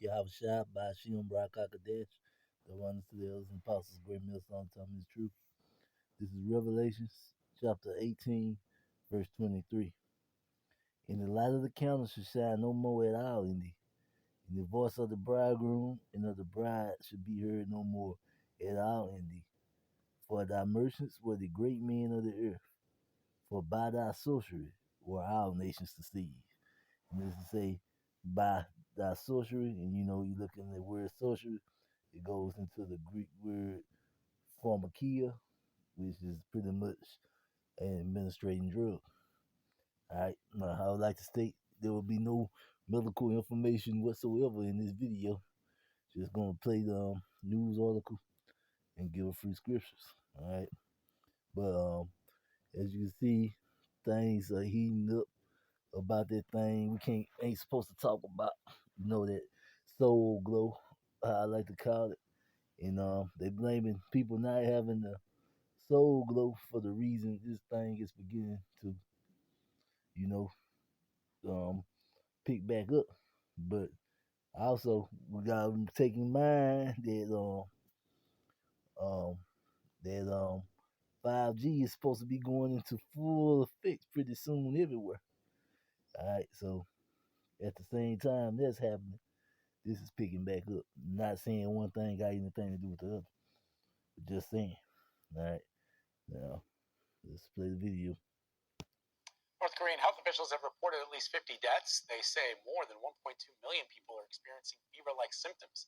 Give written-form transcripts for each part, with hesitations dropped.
Yahushua by Shem Rakakadesh, the one to the elders and apostles, great millstone, tell me the truth. This is Revelations chapter 18, verse 23. And the light of the candle shall shine no more at all in thee, and the voice of the bridegroom and of the bride should be heard no more at all in thee. For thy merchants were the great men of the earth, for by thy sorcery were all nations deceived. And this is say, by thy sorcery, and you look in the word sorcery, it goes into the Greek word pharmakia, which is pretty much an administrating drug. All right, now I would like to state there will be no medical information whatsoever in this video. Just gonna play the news article and give a free scriptures. All right, but as you can see, things are heating up about that thing. Ain't supposed to talk about, that soul glow, I like to call it. And they blaming people not having the soul glow for the reason this thing is beginning to, you know, um, pick back up. But also we gotta take in mind um that 5G is supposed to be going into full effect pretty soon everywhere. All right, so at the same time that's happening, this is picking back up. Not saying one thing got anything to do with the other, but just saying. All right, now let's play the video. North Korean health officials have reported at least 50 deaths. They say more than 1.2 million people are experiencing fever-like symptoms.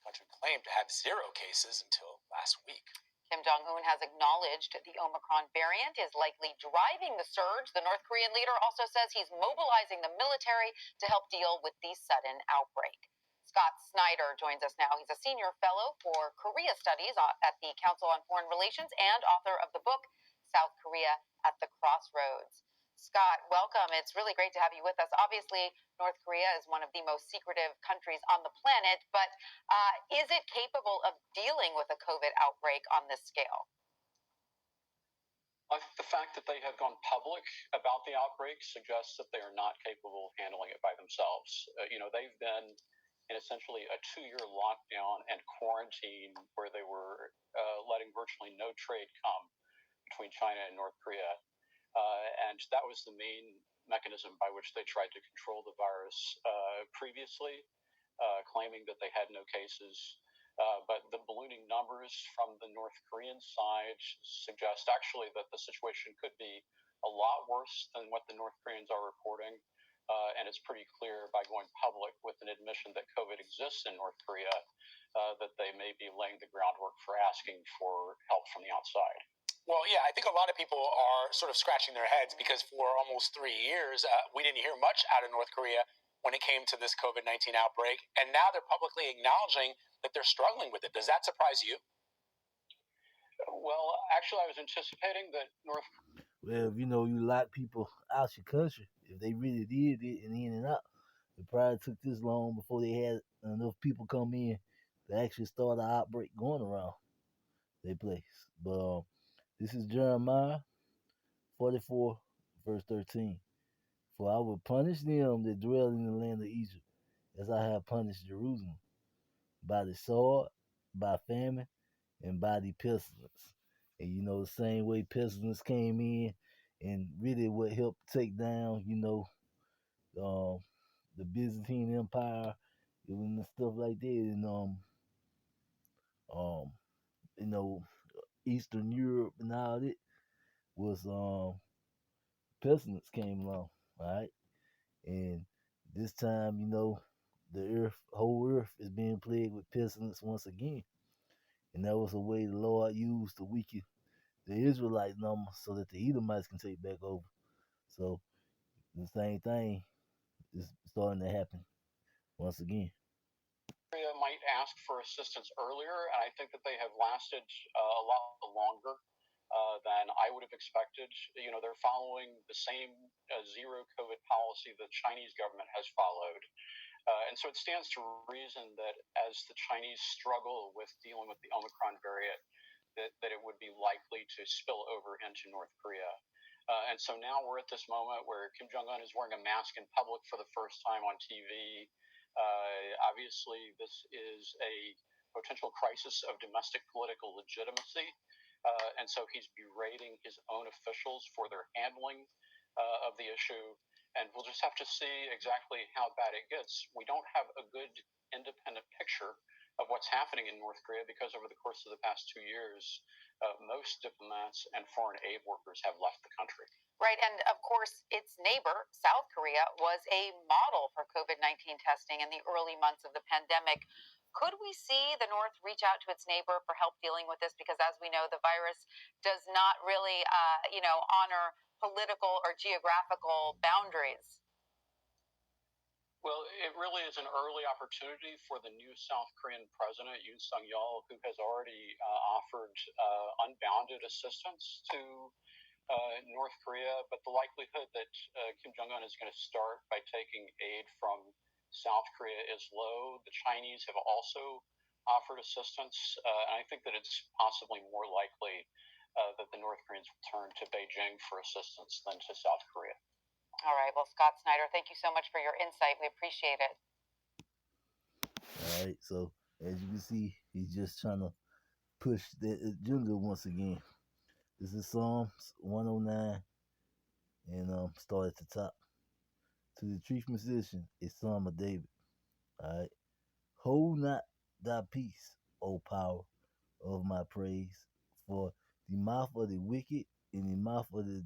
The country claimed to have zero cases until last week. Kim Jong-un has acknowledged the Omicron variant is likely driving the surge. The North Korean leader also says he's mobilizing the military to help deal with the sudden outbreak. Scott Snyder joins us now. He's a senior fellow for Korea Studies at the Council on Foreign Relations and author of the book South Korea at the Crossroads. Scott, welcome. It's really great to have you with us. Obviously, North Korea is one of the most secretive countries on the planet, but is it capable of dealing with a COVID outbreak on this scale? The fact that they have gone public about the outbreak suggests that they are not capable of handling it by themselves. They've been in essentially a 2-year lockdown and quarantine where they were letting virtually no trade come between China and North Korea. And that was the main mechanism by which they tried to control the virus previously, claiming that they had no cases. But the ballooning numbers from the North Korean side suggest actually that the situation could be a lot worse than what the North Koreans are reporting. And it's pretty clear by going public with an admission that COVID exists in North Korea that they may be laying the groundwork for asking for help from the outside. Well, yeah, I think a lot of people are sort of scratching their heads because for almost 3 years, we didn't hear much out of North Korea when it came to this COVID-19 outbreak. And now they're publicly acknowledging that they're struggling with it. Does that surprise you? Well, actually, I was anticipating that North. Well, if you lock people out your country, if they really did it and in and out, it probably took this long before they had enough people come in to actually start an outbreak going around their place. But this is Jeremiah 44, verse 13. For I will punish them that dwell in the land of Egypt, as I have punished Jerusalem, by the sword, by famine, and by the pestilence. And the same way pestilence came in and really what helped take down, the Byzantine Empire and stuff like that, and um, you know, Eastern Europe and all that was pestilence came along, all right? And this time, the whole earth is being plagued with pestilence once again. And that was a way the Lord used to weaken the Israelite number so that the Edomites can take back over. So the same thing is starting to happen once again. Korea might ask for assistance earlier, and I think that they have lasted a lot longer than I would have expected. They're following the same zero COVID policy the Chinese government has followed. And so it stands to reason that as the Chinese struggle with dealing with the Omicron variant, that it would be likely to spill over into North Korea. And so now we're at this moment where Kim Jong-un is wearing a mask in public for the first time on TV. Obviously, this is a potential crisis of domestic political legitimacy. And so he's berating his own officials for their handling of the issue. And we'll just have to see exactly how bad it gets. We don't have a good independent picture of what's happening in North Korea because over the course of the past 2 years, most diplomats and foreign aid workers have left the country. Right. And of course, its neighbor, South Korea, was a model for COVID-19 testing in the early months of the pandemic. Could we see the North reach out to its neighbor for help dealing with this? Because as we know, the virus does not really, honor political or geographical boundaries. Well, it really is an early opportunity for the new South Korean president, Yoon Suk-yeol, who has already offered unbounded assistance to North Korea. But the likelihood that Kim Jong-un is going to start by taking aid from South Korea is low. The Chinese have also offered assistance, and I think that it's possibly more likely that the North Koreans will turn to Beijing for assistance than to South Korea. All right. Well, Scott Snyder, thank you so much for your insight. We appreciate it. All right. So as you can see, he's just trying to push the agenda once again. This is Psalms 109, and start at the top. To the chief musician, a psalm of David. All right. Hold not thy peace, O power of my praise, for the mouth of the wicked and the mouth of the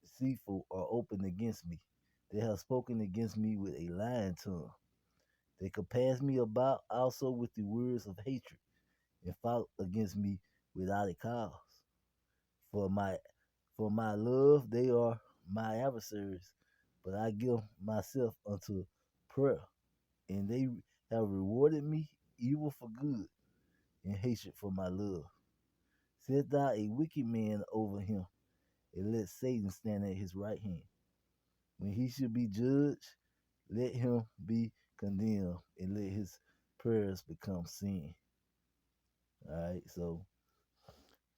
deceitful are open against me. They have spoken against me with a lying tongue. They compass me about also with the words of hatred, and fought against me without a cause. For my love they are my adversaries, but I give myself unto prayer, and they have rewarded me evil for good, and hatred for my love. Set thou a wicked man over him, and let Satan stand at his right hand. When he should be judged, let him be condemned, and let his prayers become sin. All right, so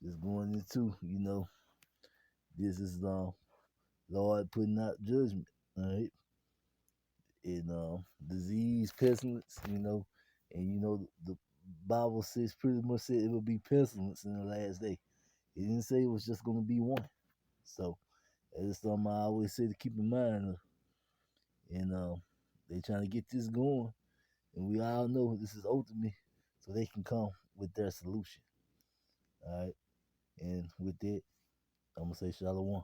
just going into, this is Lord putting out judgment. All right, and disease, pestilence, and the Bible says pretty much said it will be pestilence in the last day. It didn't say it was just going to be one. So that's something I always say to keep in mind. And they trying to get this going, and we all know this is ultimate, so they can come with their solution. All right, and with that, I'm gonna say shalom.